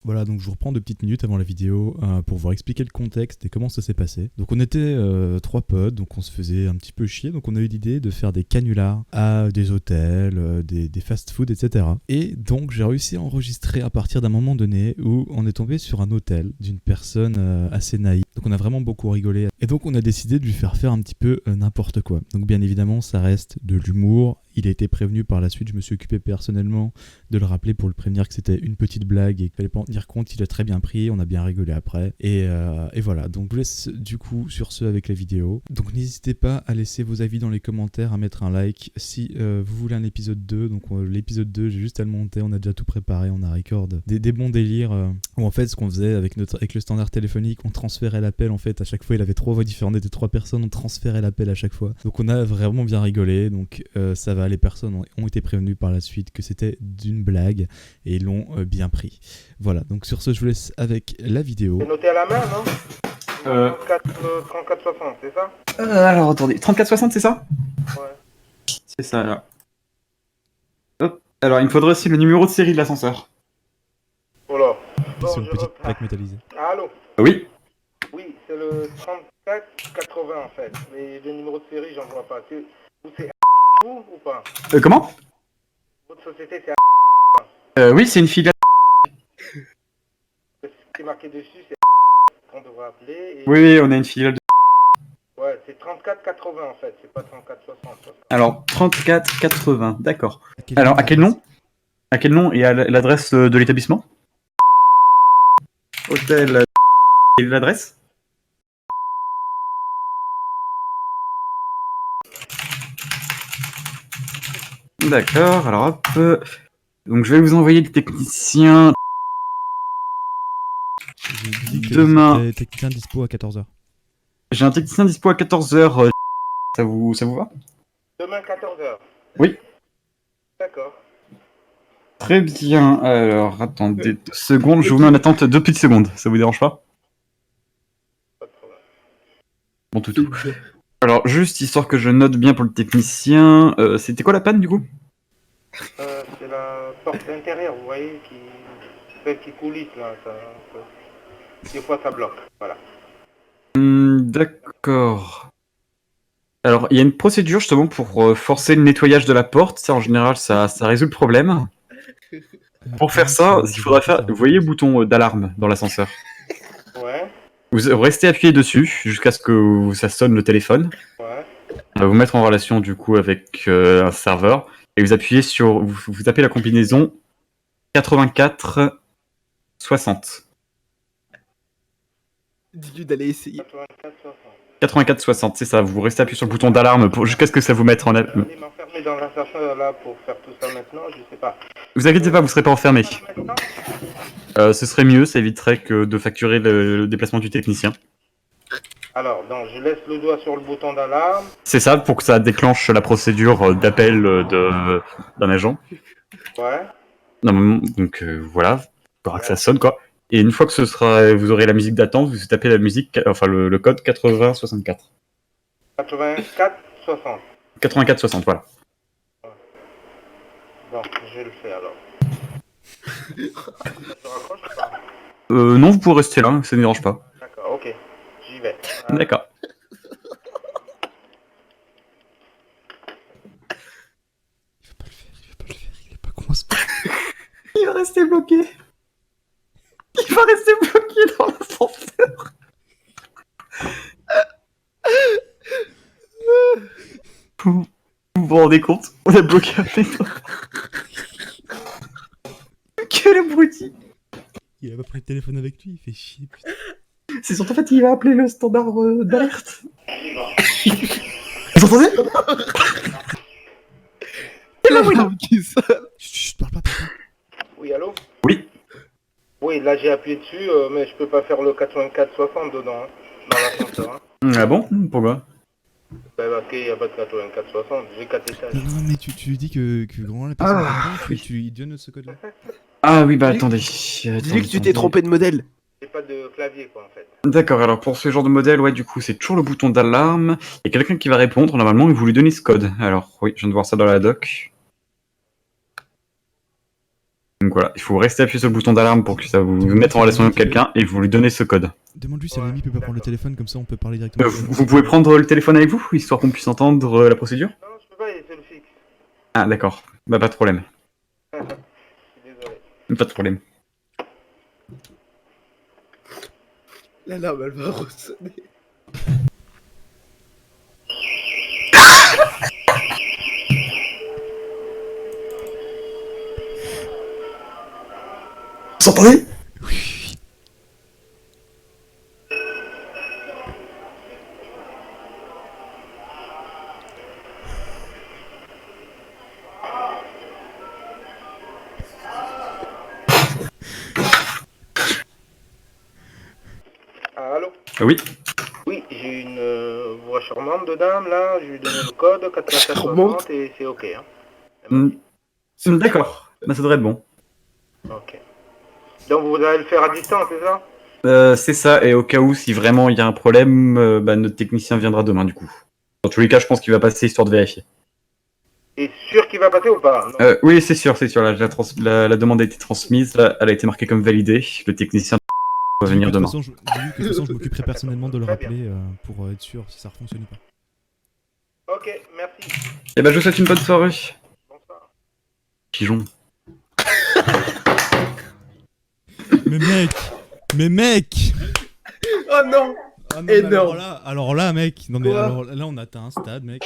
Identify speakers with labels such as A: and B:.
A: Voilà, donc je vous reprends 2 petites minutes avant la vidéo pour vous expliquer le contexte et comment ça s'est passé. Donc on était 3 potes, donc on se faisait un petit peu chier, donc on a eu l'idée de faire des canulars à des hôtels, des fast-food, etc. Et donc j'ai réussi à enregistrer à partir d'un moment donné où on est tombé sur un hôtel d'une personne assez naïve. Donc on a vraiment beaucoup rigolé. Et donc on a décidé de lui faire un petit peu n'importe quoi. Donc bien évidemment ça reste de l'humour. Il a été prévenu par la suite, je me suis occupé personnellement de le rappeler pour le prévenir que c'était une petite blague et qu'il fallait pas en tenir compte. Il a très bien pris, on a bien rigolé après. Et voilà, donc je vous laisse du coup sur ce avec la vidéo. Donc n'hésitez pas à laisser vos avis dans les commentaires, à mettre un like si vous voulez un épisode 2. Donc l'épisode 2, j'ai juste à le monter, on a déjà tout préparé, on a record des bons délires. Où en fait ce qu'on faisait avec le standard téléphonique, on transférait l'appel en fait à chaque fois. Il avait 3 voix différentes, des 3 personnes, on transférait l'appel à chaque fois. Donc on a vraiment bien rigolé, donc ça va, les personnes ont été prévenues par la suite que c'était d'une blague et ils l'ont bien pris. Voilà, donc sur ce, je vous laisse avec la vidéo.
B: C'est noté à la main, non 3460, c'est ça?
C: Alors attendez, 3460 c'est ça?
B: Ouais.
C: C'est ça là. Hop. Alors il me faudrait aussi le numéro de série de l'ascenseur.
B: Oh là.
A: Puis sur une petite plaque métallisée.
B: Allô?
C: Oui.
B: Oui, c'est le 3480 en fait. Mais le numéro de série, j'en vois pas. C'est vous ou pas?
C: Comment?
B: Votre société, c'est
C: Oui, c'est une filiale.
B: ce qui est marqué dessus, c'est qu'on devrait appeler. Et...
C: Oui, on a une filiale de...
B: Ouais, c'est 3480 en fait, c'est pas 3460.
C: Alors, 3480, d'accord.
A: À
C: Alors, à quel nom? À quel nom et à l'adresse de l'établissement? Hôtel... Et l'adresse? D'accord, alors hop... Donc je vais vous envoyer le technicien...
A: J'ai dit que
C: Demain.
A: c'était technicien dispo à 14h.
C: J'ai un technicien dispo à 14h. Ça vous va?
B: Demain 14h.
C: Oui.
B: D'accord.
C: Très bien. Alors, attendez 2 secondes. Je vous mets en attente 2 petites secondes. Ça vous dérange pas?
B: Pas de problème.
C: Bon, tout. Alors, juste histoire que je note bien pour le technicien. C'était quoi la panne du coup?
B: C'est la porte intérieure, vous voyez, celle qui coulisse là. Des fois ça bloque. Voilà.
C: D'accord. Alors, il y a une procédure justement pour forcer le nettoyage de la porte. Ça, en général, ça résout le problème. Pour faire ça, il faudra faire. Vous voyez le bouton d'alarme dans l'ascenseur?
B: Ouais.
C: Vous restez appuyé dessus jusqu'à ce que ça sonne le téléphone.
B: Ouais.
C: On va vous mettre en relation du coup avec un serveur et vous appuyez sur. Vous tapez la combinaison 84 60.
D: Dis-lui d'aller essayer.
B: 84-60.
C: 84 60, c'est ça. Vous restez appuyé sur le bouton d'alarme jusqu'à ce que ça vous mette en.
B: Allez m'enfermer dans l'ascenseur là pour faire tout ça maintenant, je sais pas.
C: Vous inquiétez pas, vous serez pas enfermé.
B: Maintenant
C: Ce serait mieux, ça éviterait que de facturer le déplacement du technicien.
B: Alors, donc je laisse le doigt sur le bouton d'alarme.
C: C'est ça, pour que ça déclenche la procédure d'appel d'un agent.
B: Ouais.
C: Non, donc voilà, il faudra que ça sonne quoi. Et une fois que vous aurez la musique d'attente, vous tapez la musique, enfin le code 8064.
B: 84-60.
C: 8460, voilà.
B: Bon, je vais le faire alors. Ça se raccroche ou pas?
C: Non, vous pouvez rester là, ça ne dérange pas.
B: D'accord, ok. J'y vais.
C: D'accord.
A: Il va pas le faire, il est pas con à ce point.
C: Il va rester bloqué. Il va rester bloqué dans l'ascenseur. Vous rendez compte? On a bloqué un pétard. Quel abruti!
A: Il a pas pris le téléphone avec lui, il fait chier, putain.
C: C'est surtout en fait il va appeler le standard d'alerte. Vous entendez?
A: Chut, parle pas.
B: Oui, allô?
C: Oui.
B: Oui, là j'ai appuyé dessus, mais je peux pas faire le 84-60 dedans, hein, dans l'ascenseur. Hein.
C: Ah bon? Pourquoi?
B: Bah, ok, il n'y a pas de 84-60, j'ai 4 étages.
A: Non, mais tu lui dis que vraiment la personne il donne ce code là.
C: Ah oui, bah attendez.
D: Dis-lui que tu t'es trompé de modèle.
B: J'ai pas de clavier quoi en fait.
C: D'accord, alors pour ce genre de modèle, ouais, du coup, c'est toujours le bouton d'alarme. Il y a quelqu'un qui va répondre, normalement, et vous lui donnez ce code. Alors, oui, je viens de voir ça dans la doc. Donc voilà, il faut rester appuyé sur le bouton d'alarme pour que ça vous mette en relation avec quelqu'un et vous lui donnez ce code.
A: Demande-lui si l'ami peut pas prendre le téléphone, comme ça on peut parler directement.
C: Vous pouvez prendre le téléphone avec vous, histoire qu'on puisse entendre la procédure?
B: Non, je peux pas, c'est le fixe.
C: Ah d'accord, bah pas de problème.
B: Désolé.
C: Pas de problème.
D: L'alarme, elle va ressonner.
C: Vous entendez?
B: Ah, allô?
C: Oui.
B: Oui, j'ai une voix charmante de dame là, je lui ai donné le code 8460 et c'est ok. Hein.
C: D'accord, bah ça devrait être bon.
B: Ok. Donc vous allez le faire à distance, c'est ça?
C: C'est ça, et au cas où, si vraiment il y a un problème, bah, notre technicien viendra demain du coup. Dans tous les cas, je pense qu'il va passer histoire de vérifier.
B: Et sûr qu'il va passer ou pas? Non.
C: Oui, c'est sûr. La demande a été transmise, elle a été marquée comme validée. Le technicien va venir demain.
A: De toute façon, je m'occuperai personnellement de le rappeler pour être sûr si ça fonctionne ou pas.
B: Ok, merci.
C: Et bah, je vous souhaite une bonne soirée.
B: Bonsoir.
C: Pigeon.
A: Mais mec
D: Oh non!
A: Ah non, mais
D: Énorme.
A: alors là, mec, non mais
D: Quoi
A: alors là on atteint un stade, mec.